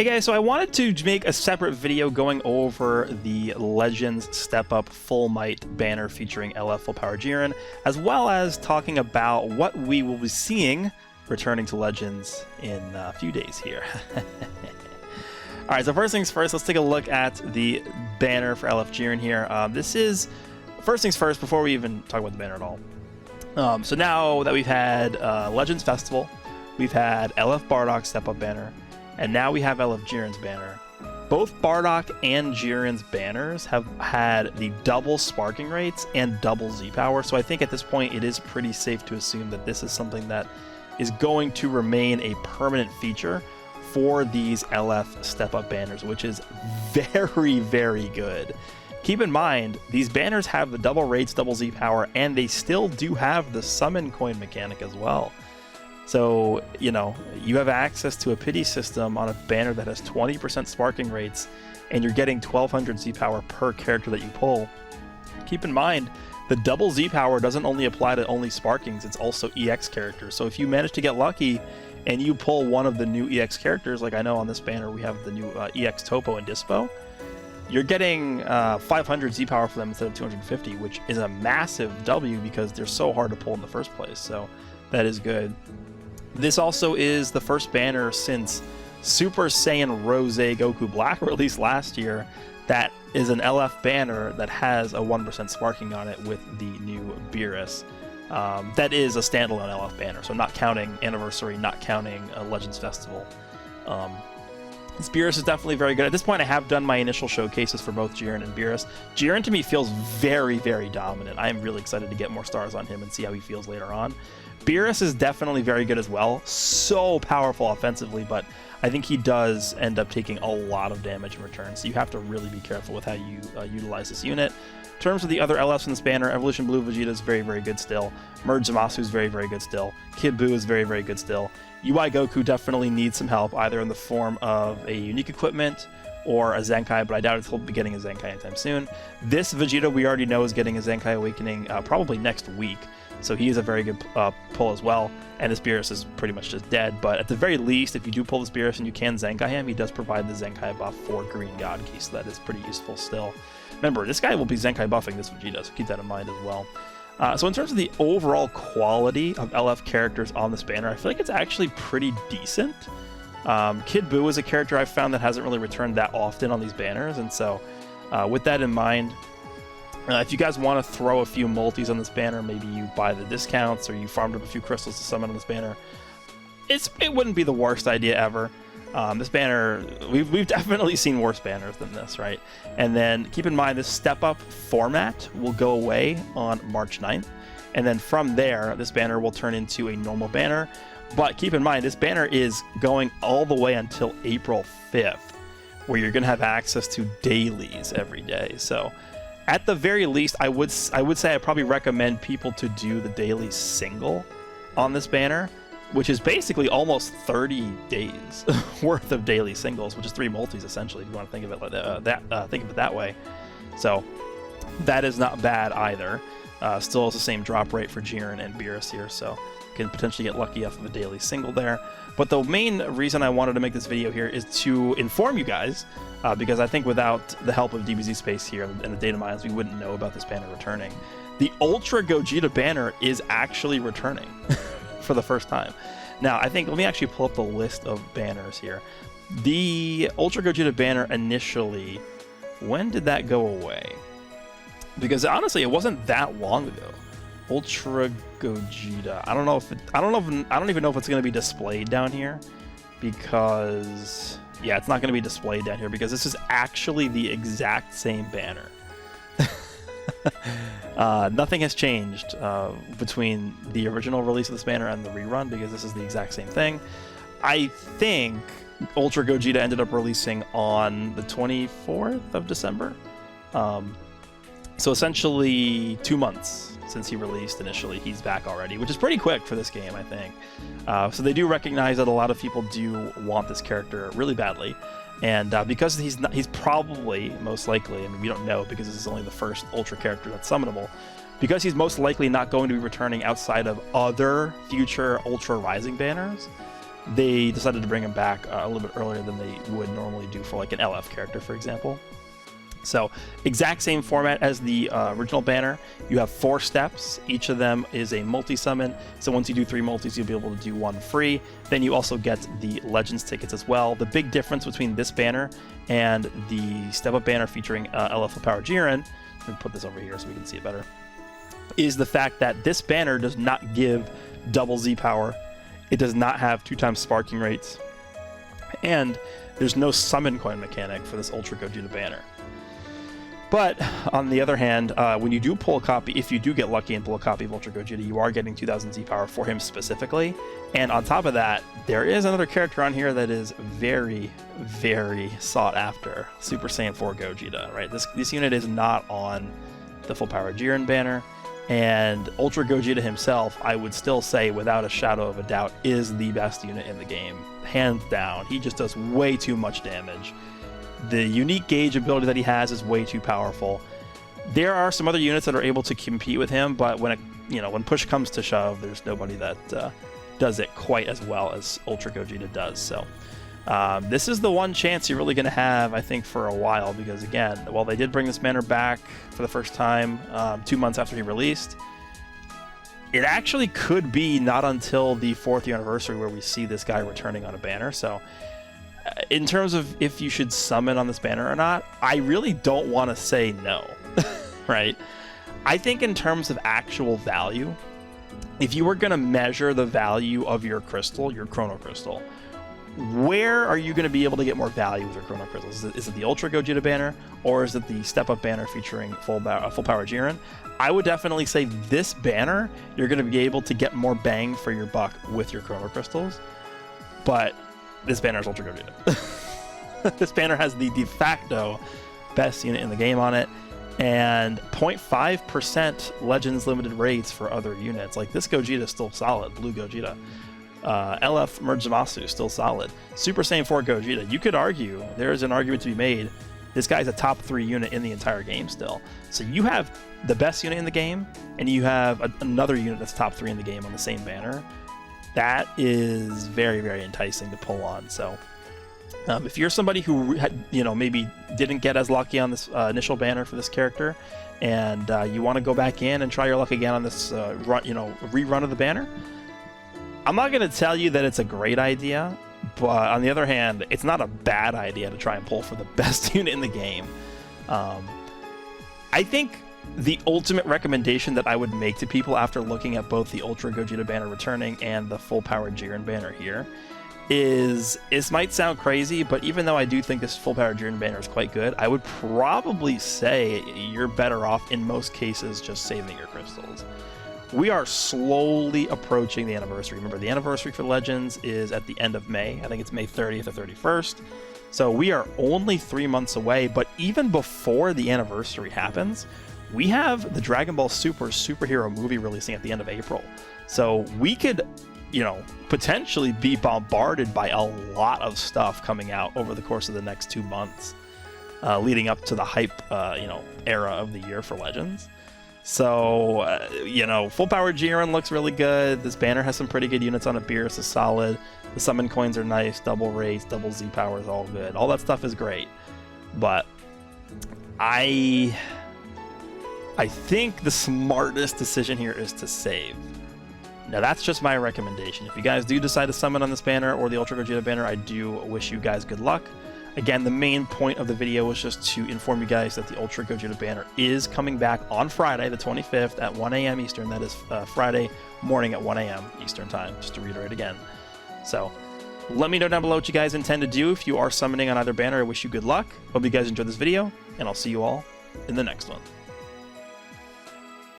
Hey guys, so I wanted to make a separate video going over the Legends Step Up Full Might banner featuring LF Full Power Jiren, as well as talking about what we will be seeing returning to Legends in a few days here. Alright, so first things first, let's take a look at the banner for LF Jiren here. This is, first things first, before we even talk about the banner at all. So now that we've had Legends Festival, we've had LF Bardock Step Up banner, and now we have LF Jiren's banner. Both Bardock and Jiren's banners have had the double sparking rates and double Z power, so I think at this point it is pretty safe to assume that this is something that is going to remain a permanent feature for these LF Step Up banners, which is very, very good. Keep in mind, these banners have the double rates, double Z power, and they still do have the summon coin mechanic as well. So, you know, you have access to a pity system on a banner that has 20% sparking rates, and you're getting 1200 Z power per character that you pull. Keep in mind, the double Z power doesn't only apply to only sparkings, it's also EX characters. So if you manage to get lucky and you pull one of the new EX characters, like I know on this banner we have the new EX Topo and Dispo, you're getting 500 Z power for them instead of 250, which is a massive W because they're so hard to pull in the first place. So that is good. This also is the first banner since Super Saiyan Rose Goku Black released last year that is an LF banner that has a 1% sparking on it with the new Beerus. That is a standalone LF banner, so not counting Anniversary, not counting Legends Festival. This Beerus is definitely very good. At this point, I have done my initial showcases for both Jiren and Beerus. Jiren to me feels very, very dominant. I am really excited to get more stars on him and see how he feels later on. Beerus is definitely very good as well. So powerful offensively, but I think he does end up taking a lot of damage in return, so you have to really be careful with how you utilize this unit. In terms of the other LFs in this banner, Evolution Blue Vegeta is very, very good still. Merge Zamasu is very, very good still. Kid Buu is very, very good still. UI Goku definitely needs some help, either in the form of a unique equipment or a Zenkai, but I doubt he'll be getting a Zenkai anytime soon. This Vegeta we already know is getting a Zenkai Awakening probably next week, so he is a very good pull as well, and this Beerus is pretty much just dead, but at the very least, if you do pull this Beerus and you can Zenkai him, he does provide the Zenkai buff for Green God Key, so that is pretty useful still. Remember, this guy will be Zenkai buffing this Vegeta, so keep that in mind as well. So in terms of the overall quality of LF characters on this banner, I feel like it's actually pretty decent. Kid Buu is a character I've found that hasn't really returned that often on these banners, and so with that in mind, if you guys want to throw a few multis on this banner, maybe you buy the discounts or you farmed up a few crystals to summon on this banner, it wouldn't be the worst idea ever. This banner, we've definitely seen worse banners than this, right? And then keep in mind, this Step Up format will go away on March 9th. And then from there, this banner will turn into a normal banner. But keep in mind, this banner is going all the way until April 5th, where you're going to have access to dailies every day. So at the very least, I would say I probably recommend people to do the daily single on this banner, which is basically almost 30 days worth of daily singles, which is 3 multis essentially, if you want to think of it like think of it that way. So that is not bad either. Still has the same drop rate for Jiren and Beerus here, so you can potentially get lucky off of a daily single there. But the main reason I wanted to make this video here is to inform you guys, because I think without the help of DBZ Space here and the data mines, we wouldn't know about this banner returning. The Ultra Gogeta banner is actually returning for the first time. Now, I think, let me actually pull up the list of banners here. The Ultra Gogeta banner initially, when did that go away? Because honestly, it wasn't that long ago. Ultra Gogeta. I don't even know if it's going to be displayed down here, because yeah, it's not going to be displayed down here because this is actually the exact same banner. Nothing has changed between the original release of this banner and the rerun, because this is the exact same thing. I think Ultra Gogeta ended up releasing on the 24th of December. So essentially 2 months since he released initially, he's back already, which is pretty quick for this game, I think. So they do recognize that a lot of people do want this character really badly. And because he's probably, most likely, I mean, we don't know because this is only the first Ultra character that's summonable, because he's most likely not going to be returning outside of other future Ultra Rising banners, they decided to bring him back a little bit earlier than they would normally do for like an LF character, for example. So exact same format as the original banner. You have 4 steps. Each of them is a multi-summon. So once you do 3 multis, you'll be able to do 1 free. Then you also get the Legends tickets as well. The big difference between this banner and the step-up banner featuring LF Power Jiren, let me put this over here so we can see it better, is the fact that this banner does not give double Z power. It does not have 2x sparking rates. And there's no summon coin mechanic for this Ultra Gogeta banner. But on the other hand, when you do pull a copy, if you do get lucky and pull a copy of Ultra Gogeta, you are getting 2000 Z power for him specifically. And on top of that, there is another character on here that is very, very sought after. Super Saiyan 4 Gogeta, right? This unit is not on the Full Power Jiren banner. And Ultra Gogeta himself, I would still say, without a shadow of a doubt, is the best unit in the game. Hands down. He just does way too much damage. The unique gauge ability that he has is way too powerful. There are some other units that are able to compete with him, but when when push comes to shove, there's nobody that does it quite as well as Ultra Gogeta does. So this is the one chance you're really going to have, I think, for a while, because again, while they did bring this banner back for the first time 2 months after he released, it actually could be not until the 4th year anniversary where we see this guy returning on a banner. So in terms of if you should summon on this banner or not, I really don't want to say no, right? I think in terms of actual value, if you were going to measure the value of your crystal, your Chrono Crystal, where are you going to be able to get more value with your Chrono Crystals? Is it the Ultra Gogeta banner, or is it the step-up banner featuring Full Power Jiren? I would definitely say this banner, you're going to be able to get more bang for your buck with your Chrono Crystals, but this banner is Ultra Gogeta. This banner has the de facto best unit in the game on it, and 0.5% Legends limited rates for other units. Like, this Gogeta is still solid, Blue Gogeta. LF Merge Zamasu is still solid. Super Saiyan 4 Gogeta, you could argue, there is an argument to be made, this guy's a top 3 unit in the entire game still. So you have the best unit in the game, and you have another unit that's top 3 in the game on the same banner. That is very, very enticing to pull on. So if you're somebody who maybe didn't get as lucky on this initial banner for this character, and you want to go back in and try your luck again on this rerun of the banner, I'm not going to tell you that it's a great idea, but on the other hand, it's not a bad idea to try and pull for the best unit in the game. I think the ultimate recommendation that I would make to people after looking at both the Ultra Gogeta banner returning and the Full Power Jiren banner here is, this might sound crazy, but even though I do think this Full Power Jiren banner is quite good, I would probably say you're better off in most cases just saving your crystals. We are slowly approaching the anniversary. Remember, the anniversary for Legends is at the end of May. I think it's May 30th or 31st. So we are only 3 months away, but even before the anniversary happens, we have the Dragon Ball Super superhero movie releasing at the end of April. So we could, potentially be bombarded by a lot of stuff coming out over the course of the next 2 months, leading up to the hype, era of the year for Legends. So, Full Power Jiren looks really good. This banner has some pretty good units on it. Beerus is solid. The summon coins are nice. Double rates, double Z power is all good. All that stuff is great. But I think the smartest decision here is to save. Now, that's just my recommendation. If you guys do decide to summon on this banner or the Ultra Gogeta banner, I do wish you guys good luck. Again, the main point of the video was just to inform you guys that the Ultra Gogeta banner is coming back on Friday, the 25th at 1 a.m. Eastern. That is Friday morning at 1 a.m. Eastern time, just to reiterate again. So let me know down below what you guys intend to do if you are summoning on either banner. I wish you good luck. Hope you guys enjoyed this video, and I'll see you all in the next one.